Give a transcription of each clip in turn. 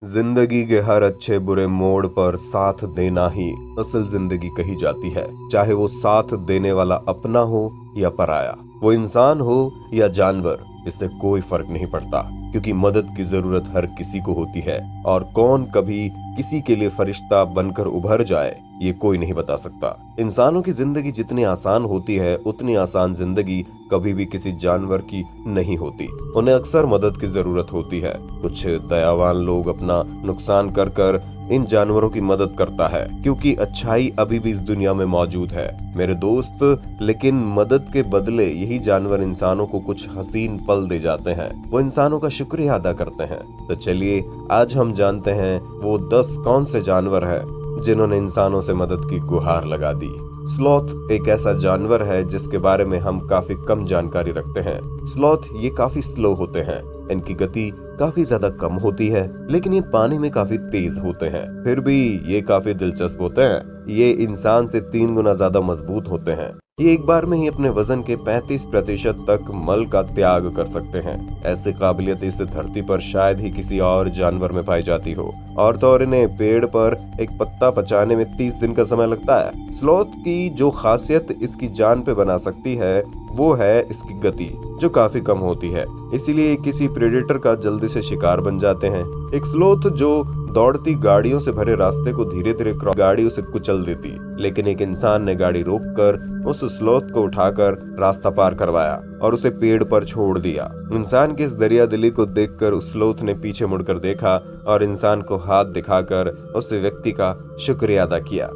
जिंदगी के हर अच्छे बुरे मोड़ पर साथ देना ही असल जिंदगी कही जाती है। चाहे वो साथ देने वाला अपना हो या पराया, वो इंसान हो या जानवर, इससे कोई फर्क नहीं पड़ता, क्योंकि मदद की जरूरत हर किसी को होती है और कौन कभी किसी के लिए फरिश्ता बनकर उभर जाए ये कोई नहीं बता सकता। इंसानों की जिंदगी जितनी आसान होती है उतनी आसान जिंदगी कभी भी किसी जानवर की नहीं होती। उन्हें अक्सर मदद की जरूरत होती है। कुछ दयावान लोग अपना नुकसान कर कर इन जानवरों की मदद करता है, क्योंकि अच्छाई अभी भी इस दुनिया में मौजूद है मेरे दोस्त। लेकिन मदद के बदले यही जानवर इंसानों को कुछ हसीन पल दे जाते हैं, वो इंसानों का शुक्रिया अदा करते हैं। तो चलिए आज हम जानते हैं वो 10 कौन से जानवर हैं जिन्होंने इंसानों से मदद की गुहार लगा दी। स्लॉथ एक ऐसा जानवर है जिसके बारे में हम काफी कम जानकारी रखते हैं। स्लॉथ ये काफी स्लो होते हैं, इनकी गति काफी ज्यादा कम होती है, लेकिन ये पानी में काफी तेज होते हैं। फिर भी ये काफी दिलचस्प होते हैं। ये इंसान से 3 गुना ज्यादा मजबूत होते हैं। ये एक बार में ही अपने वजन के 35% तक मल का त्याग कर सकते हैं। ऐसी काबिलियत इस धरती पर शायद ही किसी और जानवर में पाई जाती हो। और तो और इन्हें पेड़ पर एक पत्ता पचाने में 30 दिन का समय लगता है। स्लॉथ की जो खासियत इसकी जान पे बना सकती है वो है इसकी गति, जो काफी कम होती है, इसीलिए किसी प्रेडेटर का जल्दी से शिकार बन जाते हैं। एक स्लॉथ जो दौड़ती गाड़ियों से भरे रास्ते को धीरे धीरे गाड़ी उसे कुचल देती, लेकिन एक इंसान ने गाड़ी रोककर उस स्लॉथ को उठाकर रास्ता पार करवाया और उसे पेड़ पर छोड़ दिया। इंसान की इस दरिया दिली को देखकर उस स्लॉथ ने पीछे मुड़कर देखा और इंसान को हाथ दिखाकर उस व्यक्ति का शुक्रिया अदा किया।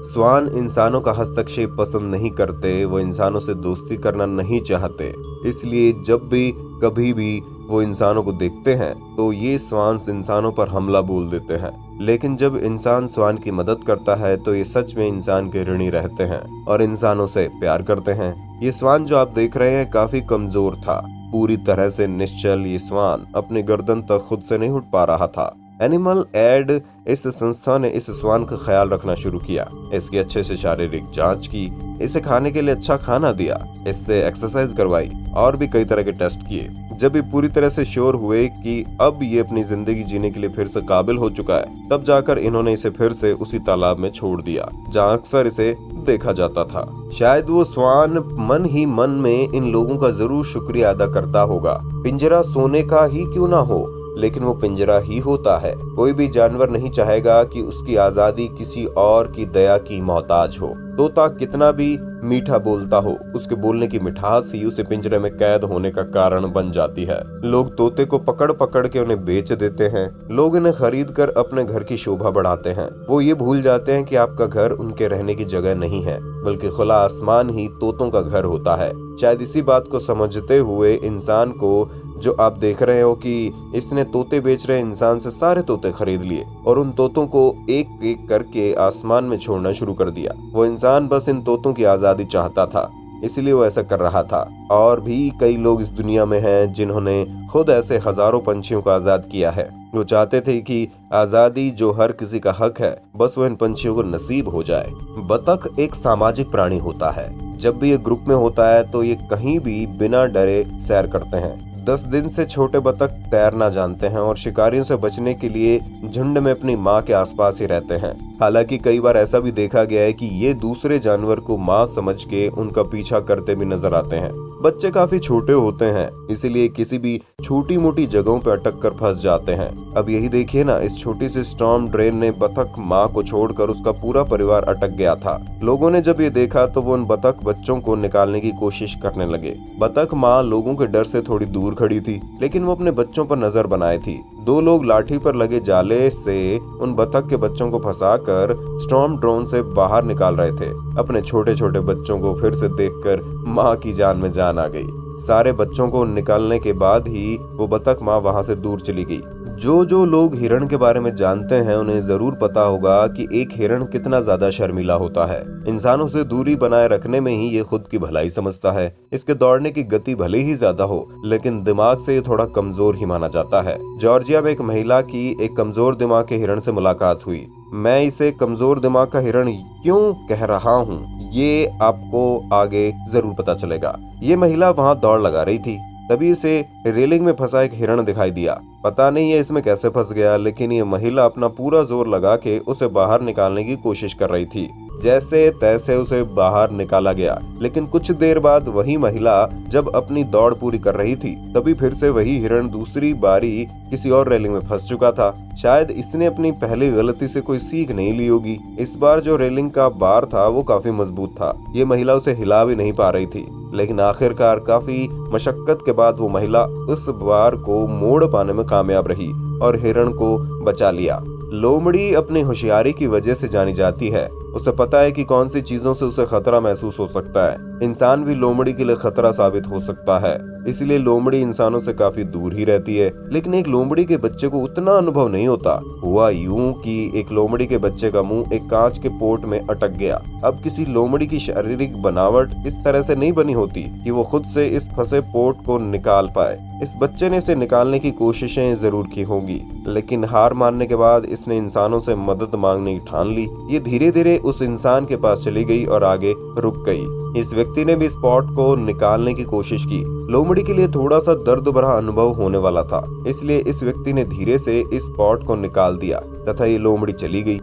स्वान इंसानों का हस्तक्षेप पसंद नहीं करते, वो इंसानों से दोस्ती करना नहीं चाहते, इसलिए जब भी कभी भी वो इंसानों को देखते हैं तो ये स्वान इंसानों पर हमला बोल देते हैं। लेकिन जब इंसान स्वान की मदद करता है तो ये सच में इंसान के ऋणी रहते हैं और इंसानों से प्यार करते हैं। ये स्वान जो आप देख रहे हैं काफी कमजोर था, पूरी तरह से निश्चल ये स्वान अपनी गर्दन तक खुद से नहीं उठ पा रहा था। एनिमल एड इस संस्था ने इस स्वान का ख्याल रखना शुरू किया, इसकी अच्छे से शारीरिक जांच की, इसे खाने के लिए अच्छा खाना दिया, इससे एक्सरसाइज करवाई और भी कई तरह के टेस्ट किए। जब ये पूरी तरह से श्योर हुए कि अब ये अपनी जिंदगी जीने के लिए फिर से काबिल हो चुका है, तब जाकर इन्होंने इसे फिर से उसी तालाब में छोड़ दिया जहाँ अक्सर इसे देखा जाता था। शायद वो स्वान मन ही मन में इन लोगों का जरूर शुक्रिया अदा करता होगा। पिंजरा सोने का ही क्यों ना हो, लेकिन वो पिंजरा ही होता है। कोई भी जानवर नहीं चाहेगा कि उसकी आजादी किसी और की दया की मोहताज हो। तोता कितना भी मीठा बोलता हो, उसके बोलने की मिठास ही उसे पिंजरे में कैद होने का कारण बन जाती है। लोग तोते को पकड़ पकड़ के उन्हें बेच देते हैं। लोग इन्हें खरीद कर अपने घर की शोभा बढ़ाते हैं। वो ये भूल जाते हैं कि आपका घर उनके रहने की जगह नहीं है, बल्कि खुला आसमान ही तोतों का घर होता है। शायद इसी बात को समझते हुए इंसान को जो आप देख रहे हो कि इसने तोते बेच रहे इंसान से सारे तोते खरीद लिए और उन तोतों को एक एक करके आसमान में छोड़ना शुरू कर दिया। वो इंसान बस इन तोतों की आजादी चाहता था, इसलिए वो ऐसा कर रहा था। और भी कई लोग इस दुनिया में हैं जिन्होंने खुद ऐसे हजारों पंछियों को आजाद किया है। वो चाहते थे कि आजादी जो हर किसी का हक है, बस वो इन पंछियों को नसीब हो जाए। बतख एक सामाजिक प्राणी होता है। जब भी ये ग्रुप में होता है तो ये कहीं भी बिना डरे सैर करते हैं। 10 दिन से छोटे बतख तैरना जानते हैं और शिकारियों से बचने के लिए झुंड में अपनी माँ के आसपास ही रहते हैं। हालांकि कई बार ऐसा भी देखा गया है कि ये दूसरे जानवर को माँ समझ के उनका पीछा करते भी नजर आते हैं। बच्चे काफी छोटे होते हैं, इसीलिए किसी भी छोटी मोटी जगहों पर अटक कर फंस जाते हैं। अब यही देखिए ना, इस छोटी सी स्टॉर्म ड्रेन ने बतख माँ को छोड़कर उसका पूरा परिवार अटक गया था। लोगों ने जब ये देखा तो वो उन बतख बच्चों को निकालने की कोशिश करने लगे। बतख माँ लोगों के डर से थोड़ी दूर खड़ी थी, लेकिन वो अपने बच्चों पर नजर बनाए थी। 2 लोग लाठी पर लगे जाले से उन बतख के बच्चों को फंसाकर स्टॉर्म ड्रोन से बाहर निकाल रहे थे। अपने छोटे छोटे बच्चों को फिर से देखकर माँ की जान में जान आ गई। सारे बच्चों को निकालने के बाद ही वो बतख माँ वहां से दूर चली गई। जो लोग हिरण के बारे में जानते हैं उन्हें जरूर पता होगा कि एक हिरण कितना ज्यादा शर्मीला होता है। इंसानों से दूरी बनाए रखने में ही ये खुद की भलाई समझता है। इसके दौड़ने की गति भले ही ज्यादा हो, लेकिन दिमाग से ये थोड़ा कमजोर ही माना जाता है। जॉर्जिया में एक महिला की एक कमजोर दिमाग के हिरण से मुलाकात हुई। मैं इसे कमजोर दिमाग का हिरण क्यों कह रहा हूँ, ये आपको आगे जरूर पता चलेगा। ये महिला वहाँ दौड़ लगा रही थी। तभी इसे रेलिंग में फंसा एक हिरण दिखाई दिया। पता नहीं है इसमें कैसे फंस गया, लेकिन ये महिला अपना पूरा जोर लगा के उसे बाहर निकालने की कोशिश कर रही थी। जैसे तैसे उसे बाहर निकाला गया, लेकिन कुछ देर बाद वही महिला जब अपनी दौड़ पूरी कर रही थी, तभी फिर से वही हिरण दूसरी बारी किसी और रेलिंग में फंस चुका था। शायद इसने अपनी पहली गलती से कोई सीख नहीं ली होगी। इस बार जो रेलिंग का बार था वो काफी मजबूत था। ये महिला उसे हिला भी नहीं पा रही थी, लेकिन आखिरकार काफी मशक्कत के बाद वो महिला उस बार को मोड़ पाने में कामयाब रही और हिरण को बचा लिया। लोमड़ी अपनी होशियारी की वजह से जानी जाती है। उसे पता है कि कौन सी चीजों से उसे खतरा महसूस हो सकता है। इंसान भी लोमड़ी के लिए खतरा साबित हो सकता है, इसलिए लोमड़ी इंसानों से काफी दूर ही रहती है। लेकिन एक लोमड़ी के बच्चे को उतना अनुभव नहीं होता। हुआ यूं कि एक लोमड़ी के बच्चे का मुंह एक कांच के पोट में अटक गया। अब किसी लोमड़ी की शारीरिक बनावट इस तरह से नहीं बनी होती कि वो खुद से इस फंसे पोट को निकाल पाए। इस बच्चे ने इसे निकालने की कोशिशें जरूर की होंगी, लेकिन हार मानने के बाद इसने इंसानों से मदद मांगने की ठान ली। ये धीरे धीरे उस इंसान के पास चली गई और आगे रुक गई। इस व्यक्ति ने भी स्पॉट को निकालने की कोशिश की। लोमड़ी के लिए थोड़ा सा दर्द भरा अनुभव होने वाला था, इसलिए इस व्यक्ति ने धीरे से इस स्पॉट को निकाल दिया तथा ये लोमड़ी चली गई।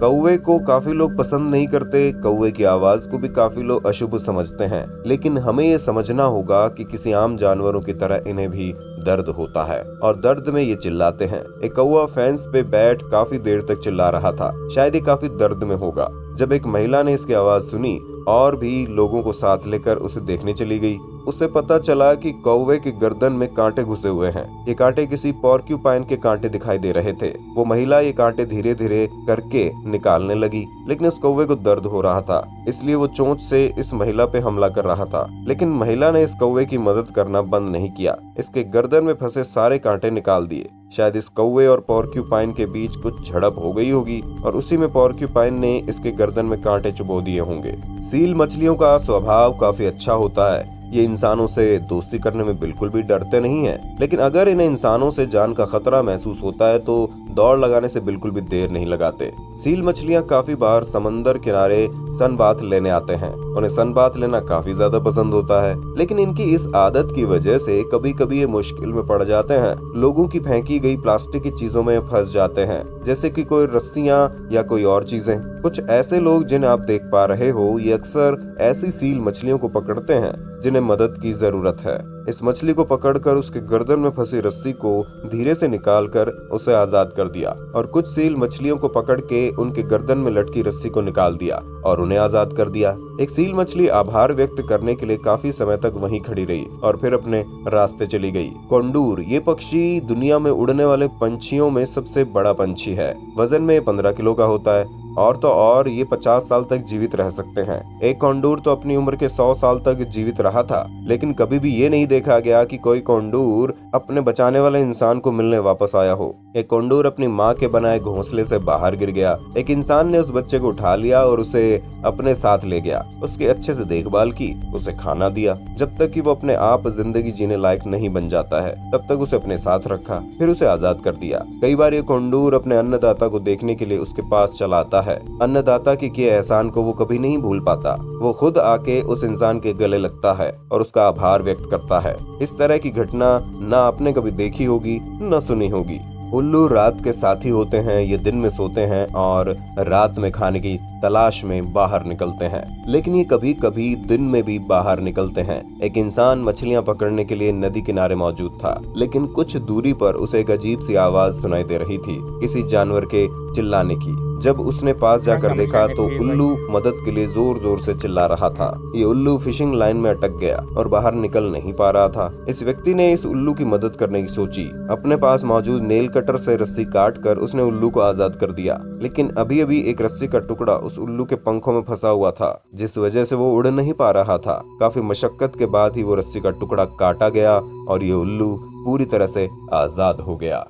कौवे को काफी लोग पसंद नहीं करते। कौवे की आवाज को भी काफी लोग अशुभ समझते हैं, लेकिन हमें ये समझना होगा कि किसी आम जानवरों की तरह इन्हें भी दर्द होता है और दर्द में ये चिल्लाते हैं। एक कौवा फेंस पे बैठ काफी देर तक चिल्ला रहा था। शायद ये काफी दर्द में होगा। जब एक महिला ने इसकी आवाज सुनी और भी लोगों को साथ लेकर उसे देखने चली गई, उसे पता चला कि कौवे की गर्दन में कांटे घुसे हुए हैं। ये कांटे किसी पोर्क्यूपाइन के कांटे दिखाई दे रहे थे। वो महिला ये कांटे धीरे धीरे करके निकालने लगी, लेकिन उस कौवे को दर्द हो रहा था, इसलिए वो चोंच से इस महिला पे हमला कर रहा था। लेकिन महिला ने इस कौवे की मदद करना बंद नहीं किया। इसके गर्दन में फंसे सारे कांटे निकाल दिए। शायद इस कौवे और पोर्क्यूपाइन के बीच कुछ झड़प हो गई होगी और उसी में पोर्क्यूपाइन ने इसके गर्दन में कांटे चुभो दिए होंगे। सील मछलियों का स्वभाव काफी अच्छा होता है। ये इंसानों से दोस्ती करने में बिल्कुल भी डरते नहीं हैं, लेकिन अगर इन्हें इंसानों से जान का खतरा महसूस होता है तो दौड़ लगाने से बिल्कुल भी देर नहीं लगाते। सील मछलियां काफी बार समंदर किनारे सनबाथ लेने आते हैं। उन्हें सनबाथ लेना काफी ज्यादा पसंद होता है, लेकिन इनकी इस आदत की वजह से कभी कभी ये मुश्किल में पड़ जाते हैं। लोगों की फेंकी गई प्लास्टिक की चीजों में फंस जाते हैं, जैसे कि कोई रस्सियां या कोई और चीजें। कुछ ऐसे लोग जिन्हें आप देख पा रहे हो, ये अक्सर ऐसी सील मछलियों को पकड़ते हैं जिन्हें मदद की जरूरत है। इस मछली को पकड़कर उसके गर्दन में फंसी रस्सी को धीरे से निकालकर उसे आजाद कर दिया और कुछ सील मछलियों को पकड़ के उनके गर्दन में लटकी रस्सी को निकाल दिया और उन्हें आजाद कर दिया। एक सील मछली आभार व्यक्त करने के लिए काफी समय तक वहीं खड़ी रही और फिर अपने रास्ते चली गई। कोंडूर ये पक्षी दुनिया में उड़ने वाले पंछियों में सबसे बड़ा पंछी है। वजन में 15 किलो का होता है और तो और ये 50 साल तक जीवित रह सकते हैं। एक कोंडूर तो अपनी उम्र के 100 साल तक जीवित रहा था, लेकिन कभी भी ये नहीं देखा गया कि कोई कोंडूर अपने बचाने वाले इंसान को मिलने वापस आया हो। एक कोंडूर अपनी माँ के बनाए घोंसले से बाहर गिर गया। एक इंसान ने उस बच्चे को उठा लिया और उसे अपने साथ ले गया। उसकी अच्छे से देखभाल की, उसे खाना दिया। जब तक कि वो अपने आप जिंदगी जीने लायक नहीं बन जाता है, तब तक उसे अपने साथ रखा, फिर उसे आजाद कर दिया। कई बार ये कोंडूर अपने अन्नदाता को देखने के लिए उसके पास चला आता है। अन्नदाता के किए एहसान को वो कभी नहीं भूल पाता। वो खुद आके उस इंसान के गले लगता है और उसका आभार व्यक्त करता है। इस तरह की घटना ना आपने कभी देखी होगी न सुनी होगी। उल्लू रात के साथी होते हैं। ये दिन में सोते हैं और रात में खाने की तलाश में बाहर निकलते हैं, लेकिन ये कभी कभी दिन में भी बाहर निकलते हैं। एक इंसान मछलियां पकड़ने के लिए नदी किनारे मौजूद था, लेकिन कुछ दूरी पर उसे एक अजीब सी आवाज सुनाई दे रही थी, किसी जानवर के चिल्लाने की। जब उसने पास जाकर देखा तो उल्लू मदद के लिए जोर जोर से चिल्ला रहा था। ये उल्लू फिशिंग लाइन में अटक गया और बाहर निकल नहीं पा रहा था। इस व्यक्ति ने इस उल्लू की मदद करने की सोची। अपने पास मौजूद नेल कटर से रस्सी काटकर उसने उल्लू को आजाद कर दिया, लेकिन अभी अभी एक रस्सी का टुकड़ा उस उल्लू के पंखों में फंसा हुआ था, जिस वजह से वो उड़ नहीं पा रहा था। काफी मशक्कत के बाद ही वो रस्सी का टुकड़ा काटा गया और ये उल्लू पूरी तरह से आजाद हो गया।